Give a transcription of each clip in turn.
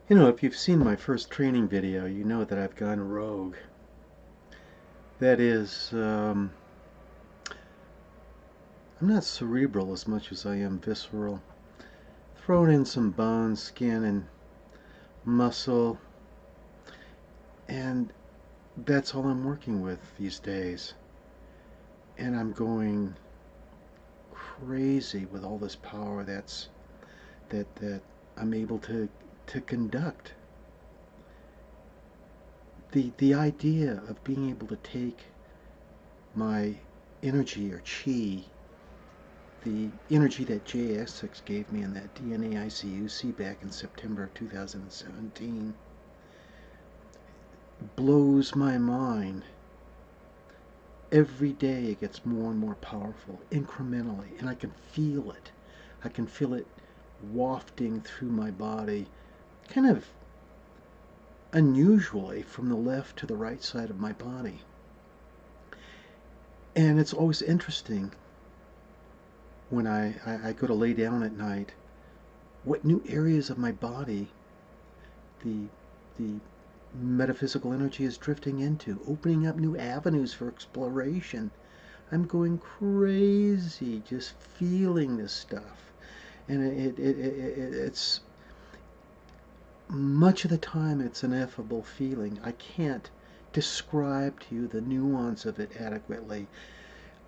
You know, if you've seen my first training video, you know that I've gone rogue. That is, I'm not cerebral as much as I am visceral. Thrown in some bone, skin, and muscle, and that's all I'm working with these days. And I'm going crazy with all this power that I'm able to conduct. The idea of being able to take my energy or chi, the energy that JS6 gave me in that DNA ICUC back in September of 2017, blows my mind. Every day it gets more and more powerful, incrementally, and I can feel it. I can feel it wafting through my body, kind of unusually from the left to the right side of my body. And it's always interesting when I go to lay down at night, what new areas of my body the the metaphysical energy is drifting into, opening up new avenues for exploration. I'm going crazy just feeling this stuff. And it's much of the time it's an ineffable feeling. I can't describe to you the nuance of it adequately.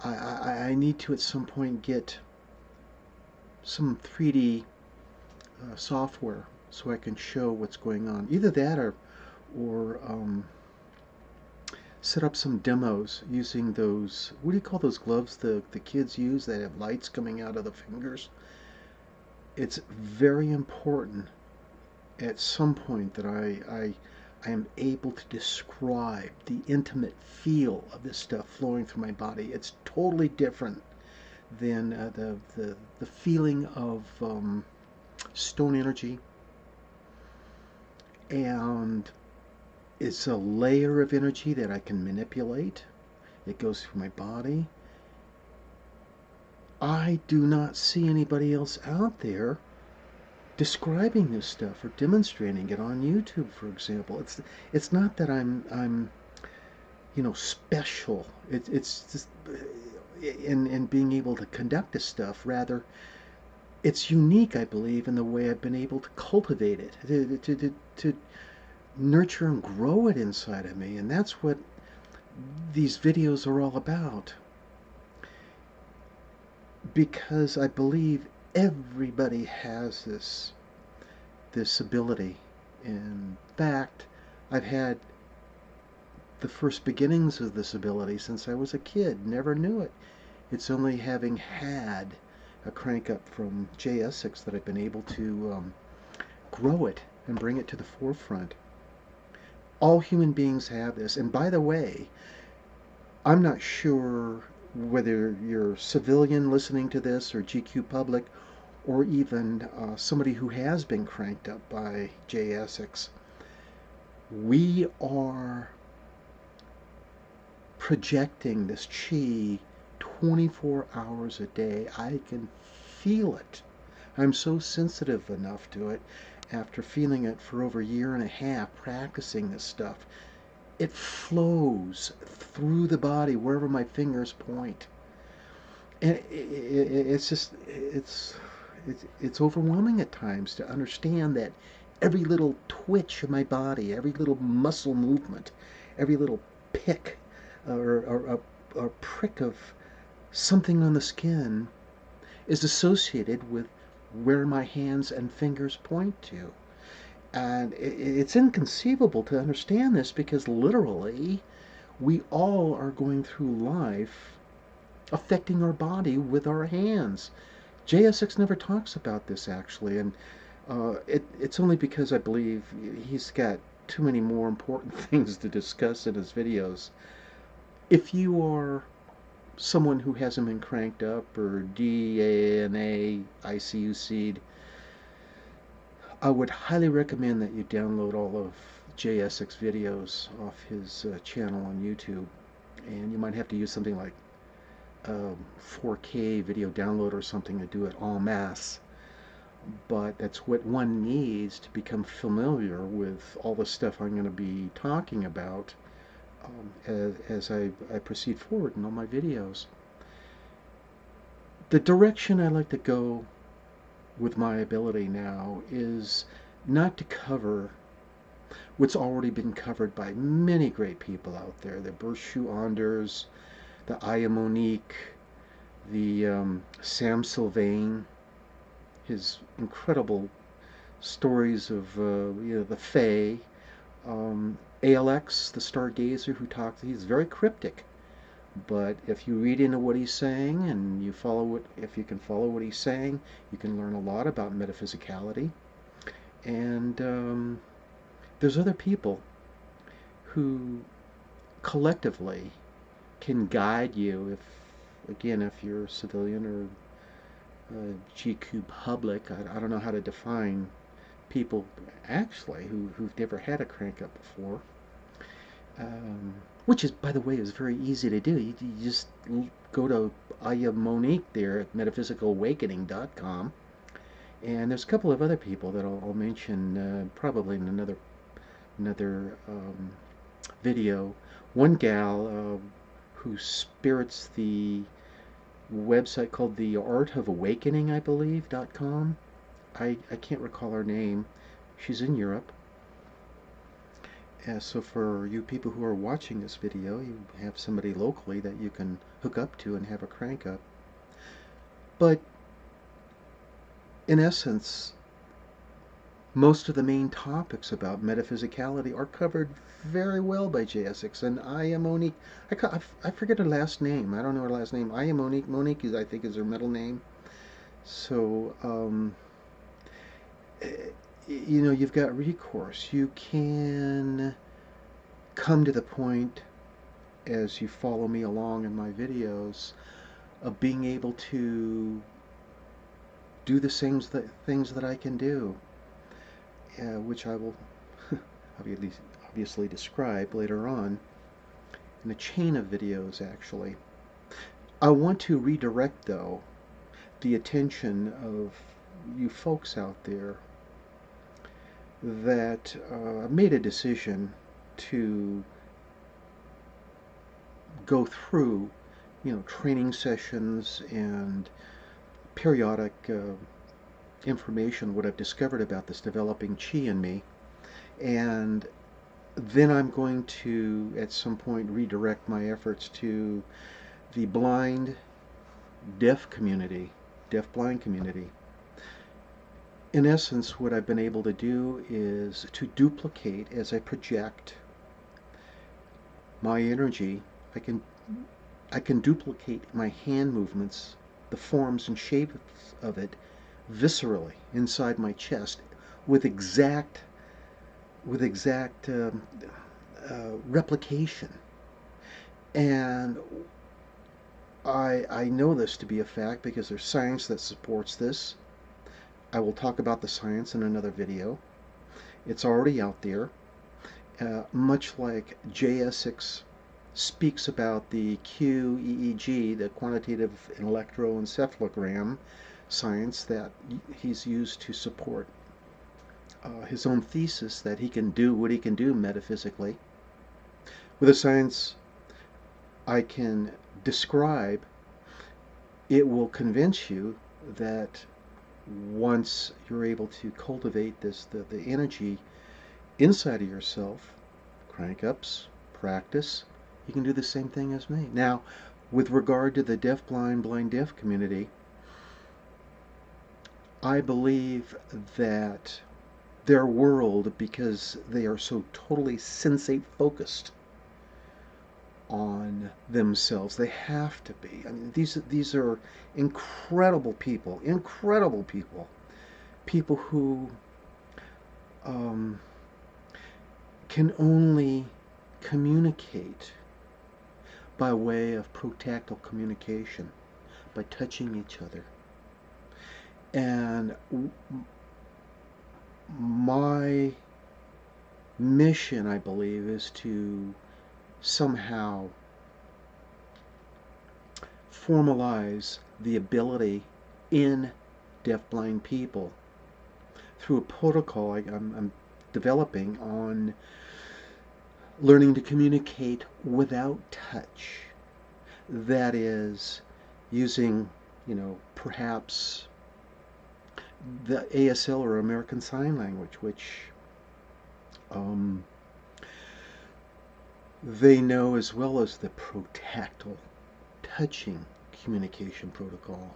I need to at some point get some 3D software so I can show what's going on. Either that or set up some demos using those, what do you call those gloves the kids use that have lights coming out of the fingers? It's very important at some point that I am able to describe the intimate feel of this stuff flowing through my body. It's totally different than the feeling of stone energy, and it's a layer of energy that I can manipulate. It goes through my body. I do not see anybody else out there describing this stuff or demonstrating it on YouTube, for example. It's not that I'm special. It's just in being able to conduct this stuff. Rather, it's unique, I believe, in the way I've been able to cultivate it, to nurture and grow it inside of me. And that's what these videos are all about. Because I believe everybody has this ability. In fact, I've had the first beginnings of this ability since I was a kid. Never knew it. It's only having had a crank up from JS6 that I've been able to grow it and bring it to the forefront. All human beings have this. And by the way, I'm not sure whether you're a civilian listening to this or GQ public or even somebody who has been cranked up by JSX. We are projecting this chi 24 hours a day. I can feel it. I'm so sensitive enough to it after feeling it for over a year and a half practicing this stuff. It flows through the body wherever my fingers point. And it's overwhelming at times to understand that every little twitch of my body, every little muscle movement, every little pick or prick of something on the skin is associated with where my hands and fingers point to. And it's inconceivable to understand this because literally we all are going through life affecting our body with our hands. JSX never talks about this actually, and it's only because I believe he's got too many more important things to discuss in his videos. If you are someone who hasn't been cranked up or DNA ICUC'd, I would highly recommend that you download all of JSX videos off his channel on YouTube. And you might have to use something like 4K video download or something to do it en masse. but that's what one needs to become familiar with all the stuff I'm going to be talking about as I proceed forward in all my videos. The direction I like to go with my ability now is not to cover what's already been covered by many great people out there. The Bershu Anders, the Aya Monique, the Sam Sylvain, his incredible stories of the Fae, ALX, the Stargazer, who talks. He's very cryptic, but if you read into what he's saying and you follow it, if you can follow what he's saying, you can learn a lot about metaphysicality. And there's other people who collectively can guide you if you're a civilian or GQ public. I don't know how to define people actually who've never had a crank up before. Which is, by the way, is very easy to do. You just go to Aya Monique there at metaphysicalawakening.com, and there's a couple of other people that I'll mention probably in another video. One gal who spirits the website called the Art of Awakening, I believe, .com. I can't recall her name. She's in Europe. So for you people who are watching this video, you have somebody locally that you can hook up to and have a crank up. But in essence, most of the main topics about metaphysicality are covered very well by JSX. And I am Monique. I forget her last name. I don't know her last name. I am Monique. Monique is, I think, is her middle name. So, you've got recourse. You can come to the point, as you follow me along in my videos, of being able to do the same things that I can do, which I will obviously describe later on in a chain of videos, actually. I want to redirect, though, the attention of you folks out there that made a decision to go through, training sessions and periodic information, what I've discovered about this developing chi in me, and then I'm going to, at some point, redirect my efforts to the blind, deaf-blind community. In essence, what I've been able to do is to duplicate as I project my energy. I can duplicate my hand movements, the forms and shapes of it, viscerally inside my chest with exact replication. And I know this to be a fact because there's science that supports this. I will talk about the science in another video. It's already out there. Much like JSX speaks about the QEEG, the quantitative electroencephalogram science that he's used to support his own thesis that he can do what he can do metaphysically. With the science I can describe, it will convince you that once you're able to cultivate the energy inside of yourself, crank ups, practice, you can do the same thing as me. Now, with regard to the deaf-blind, blind-deaf community, I believe that their world, because they are so totally sensate focused on themselves, they have to be. I mean, these are incredible people who can only communicate by way of protactile communication, by touching each other. And my mission, I believe, is to somehow formalize the ability in deaf-blind people through a protocol I'm developing on learning to communicate without touch. That is, using, perhaps the ASL or American Sign Language, which um, they know as well as the protactile touching communication protocol.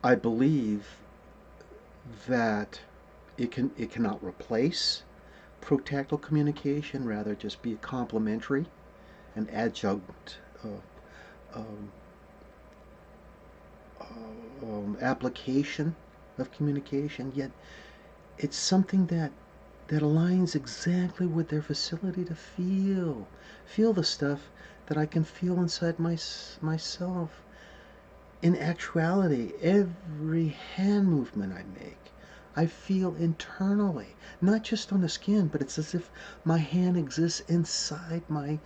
I believe that it cannot replace protactile communication, rather just be a complementary, an adjunct um, application of communication. Yet it's something that aligns exactly with their facility to feel the stuff that I can feel inside myself. In actuality, every hand movement I make, I feel internally, not just on the skin, but it's as if my hand exists inside my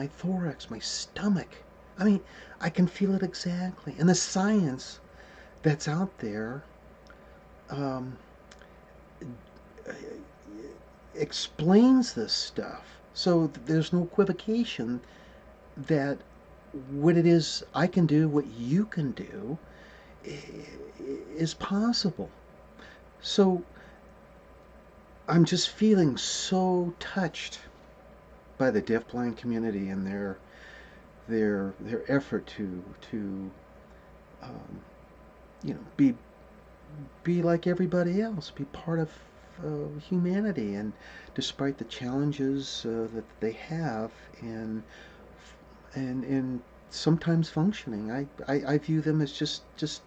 thorax, my stomach. I mean, I can feel it exactly. And the science that's out there um, explains this stuff. So there's no equivocation that what it is I can do, what you can do, is possible. So I'm just feeling so touched by the deafblind community and their effort to um, be like everybody else, be part of humanity, and despite the challenges that they have, and sometimes functioning, I view them as just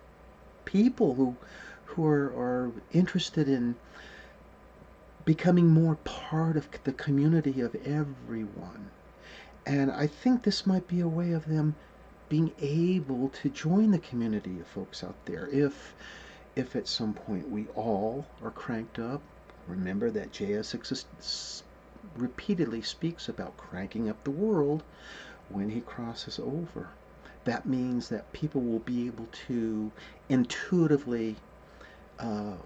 people who are interested in becoming more part of the community of everyone. And I think this might be a way of them being able to join the community of folks out there. If at some point we all are cranked up, remember that JS repeatedly speaks about cranking up the world when he crosses over. That means that people will be able to intuitively uh,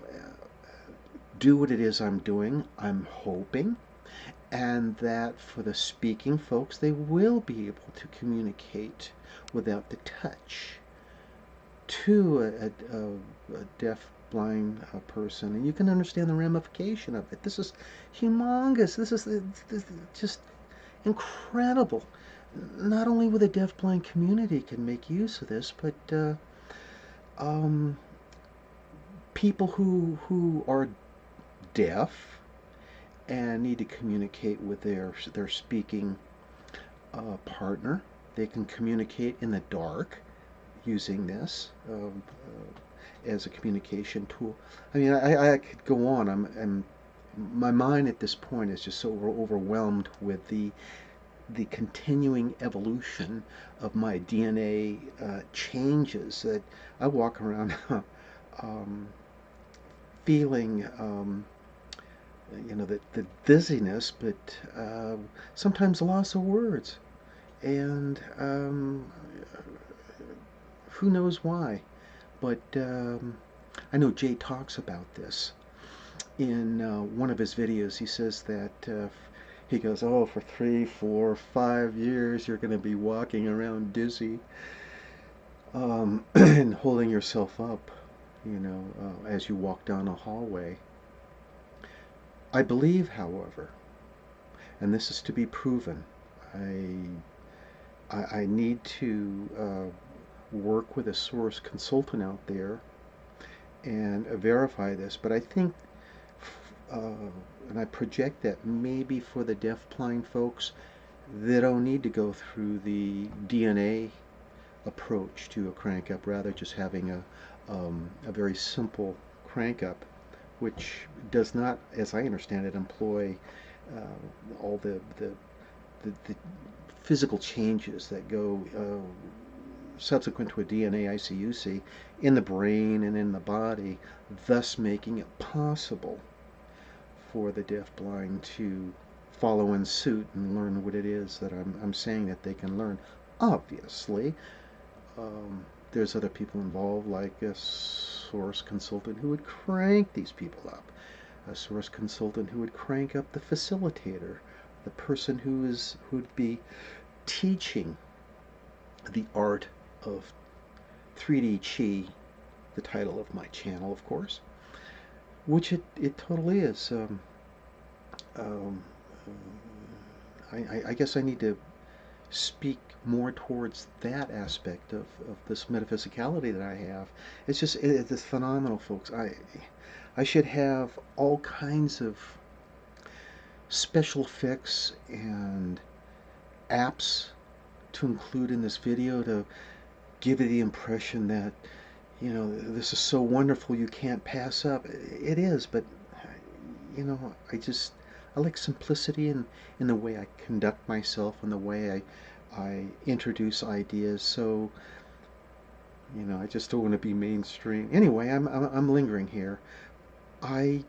do what it is I'm doing, I'm hoping, and that for the speaking folks, they will be able to communicate without the touch to a deaf blind person, and you can understand the ramification of it. This is humongous. This is just incredible. Not only will the deaf blind community can make use of this, but um, people who are deaf and need to communicate with their speaking partner. They can communicate in the dark using this as a communication tool. I mean, I could go on. My mind at this point is just so overwhelmed with the continuing evolution of my DNA changes that I walk around um, feeling. The dizziness, but sometimes loss of words, and who knows why. But I know Jay talks about this in one of his videos. He says that he goes, "Oh, for 3, 4, 5 years, you're going to be walking around dizzy and holding yourself up, as you walk down a hallway." I believe, however, and this is to be proven, I need to work with a source consultant out there and verify this. But I think, and I project that maybe for the deaf-blind folks, they don't need to go through the DNA approach to a crank up, rather just having a very simple crank up, which does not, as I understand it, employ all the physical changes that go subsequent to a DNA ICUC in the brain and in the body, thus making it possible for the deaf-blind to follow in suit and learn what it is that I'm saying that they can learn. Obviously, there's other people involved, like a source consultant who would crank these people up, a source consultant who would crank up the facilitator, the person who would be teaching the art of 3D Chi, the title of my channel, of course, which it totally is. Um, I guess I need to speak more towards that aspect of this metaphysicality that I have. It's phenomenal, folks. I should have all kinds of special effects and apps to include in this video to give you the impression that, this is so wonderful you can't pass up. It is, but I like simplicity in the way I conduct myself and the way I introduce ideas. So, I just don't want to be mainstream. Anyway, I'm lingering here. I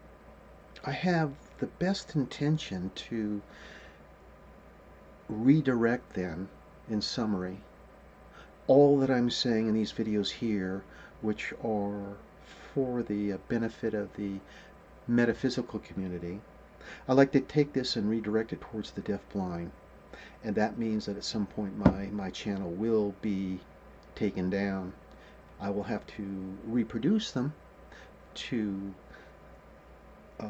I have the best intention to redirect then, in summary, all that I'm saying in these videos here, which are for the benefit of the metaphysical community. I like to take this and redirect it towards the deaf-blind, and that means that at some point my channel will be taken down. I will have to reproduce them to the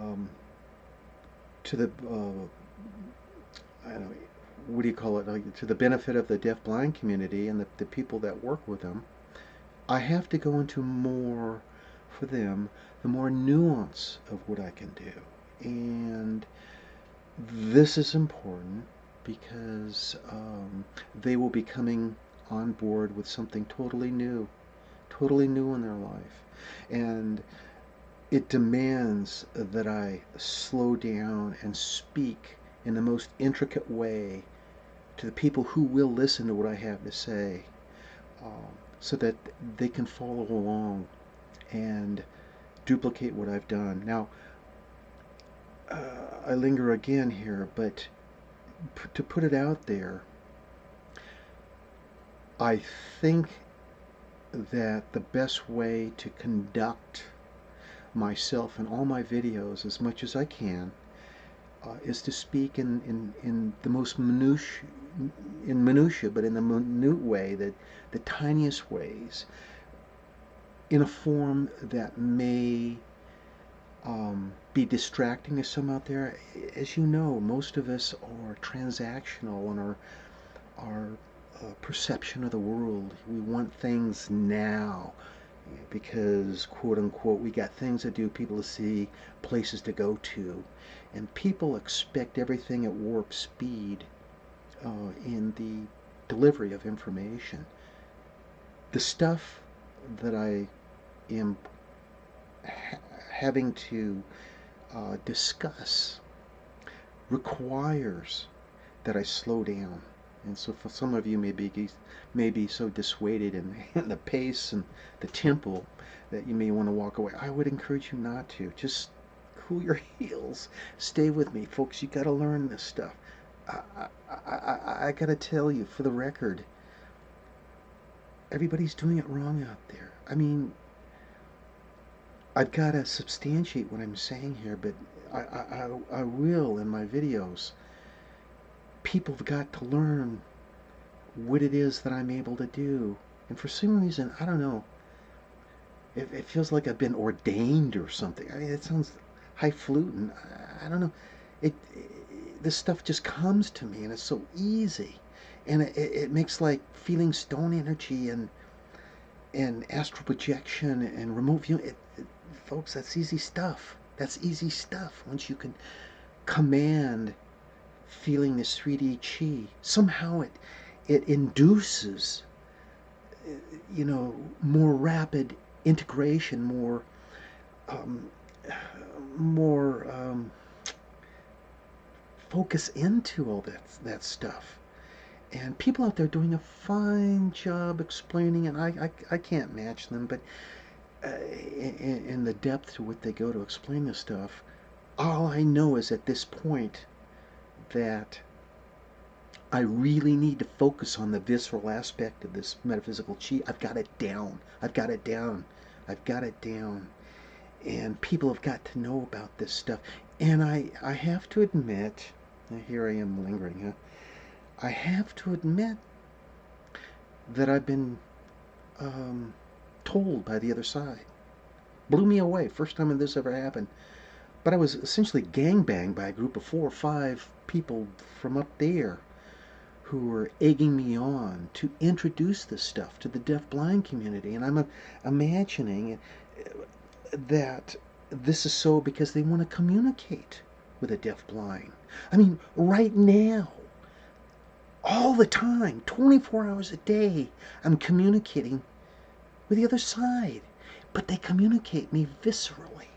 I don't know, what do you call it, like, to the benefit of the deaf-blind community and the people that work with them. I have to go into more, for them, the more nuance of what I can do. And this is important because they will be coming on board with something totally new in their life. And it demands that I slow down and speak in the most intricate way to the people who will listen to what I have to say, so that they can follow along and duplicate what I've done. Now, I linger again here, but to put it out there, I think that the best way to conduct myself in all my videos as much as I can is to speak in the most minutia, but in the minute way, the tiniest ways, in a form that may be distracting to some out there. As you know, most of us are transactional in our perception of the world. We want things now because, quote unquote, we got things to do, people to see, places to go to, and people expect everything at warp speed in the delivery of information. The stuff that I am having to discuss requires that I slow down. And so for some of you may be so dissuaded in the pace and the tempo that you may want to walk away. I would encourage you not to. Just cool your heels. Stay with me, folks. You got to learn this stuff. I got to tell you, for the record, everybody's doing it wrong out there. I mean, I've got to substantiate what I'm saying here, but I will in my videos. People have got to learn what it is that I'm able to do. And for some reason, I don't know, it feels like I've been ordained or something. I mean, it sounds highfalutin. I don't know. This stuff just comes to me, and it's so easy. And it makes like feeling stone energy and astral projection and remote viewing. Folks, that's easy stuff. That's easy stuff. Once you can command feeling this 3D chi, somehow it induces, more rapid integration, more focus into all that stuff. And people out there doing a fine job explaining, and I can't match them, but in the depth to what they go to explain this stuff, all I know is at this point that I really need to focus on the visceral aspect of this metaphysical chi. I've got it down. I've got it down. I've got it down. And people have got to know about this stuff. And I have to admit, here I am lingering, huh? I have to admit that I've been told by the other side. Blew me away. First time this ever happened. But I was essentially gangbanged by a group of 4 or 5 people from up there who were egging me on to introduce this stuff to the deaf-blind community. And I'm imagining that this is so because they want to communicate with the deaf-blind. I mean, right now, all the time, 24 hours a day, I'm communicating with the other side. But they communicate me viscerally.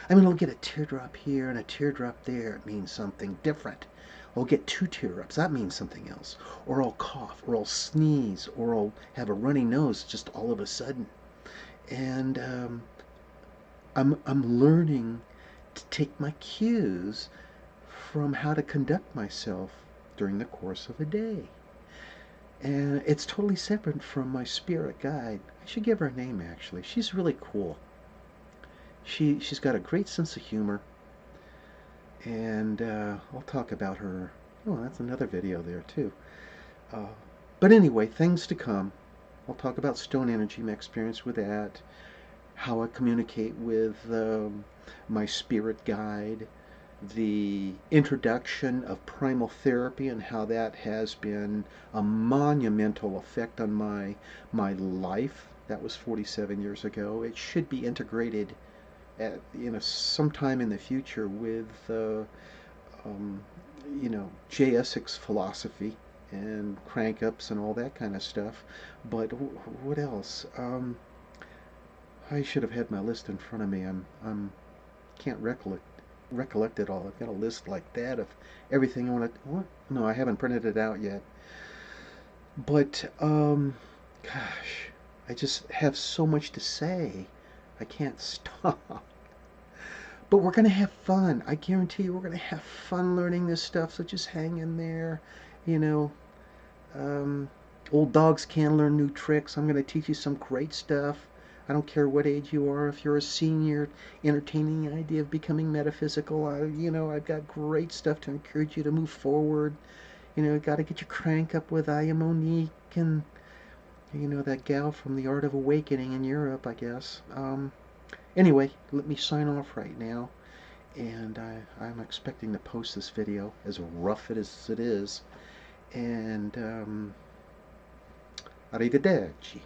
I mean, I'll get a teardrop here and a teardrop there. It means something different. I'll get 2 teardrops. That means something else. Or I'll cough, or I'll sneeze, or I'll have a runny nose just all of a sudden. And I'm learning to take my cues from how to conduct myself during the course of a day. And it's totally separate from my spirit guide. I should give her a name, actually. She's really cool. She's got a great sense of humor, and I'll talk about her. Oh, that's another video there too. Uh, but anyway, things to come. I'll talk about stone energy, my experience with that, how I communicate with my spirit guide, the introduction of primal therapy and how that has been a monumental effect on my life. That was 47 years ago. It should be integrated at, sometime in the future with um, J. Essex philosophy and crank ups and all that kind of stuff. But what else? I should have had my list in front of me. I'm can't recollect it all. I've got a list like that of everything I want to. What? No, I haven't printed it out yet. But gosh, I just have so much to say. I can't stop. But we're going to have fun. I guarantee you we're going to have fun learning this stuff. So just hang in there. You know, um, old dogs can learn new tricks. I'm going to teach you some great stuff. I don't care what age you are. If you're a senior entertaining the idea of becoming metaphysical, I've got great stuff to encourage you to move forward. Got to get your crank up with Aya Monique and, that gal from the Art of Awakening in Europe, I guess. Anyway, let me sign off right now. And I'm expecting to post this video as rough as it is. And arrivederci.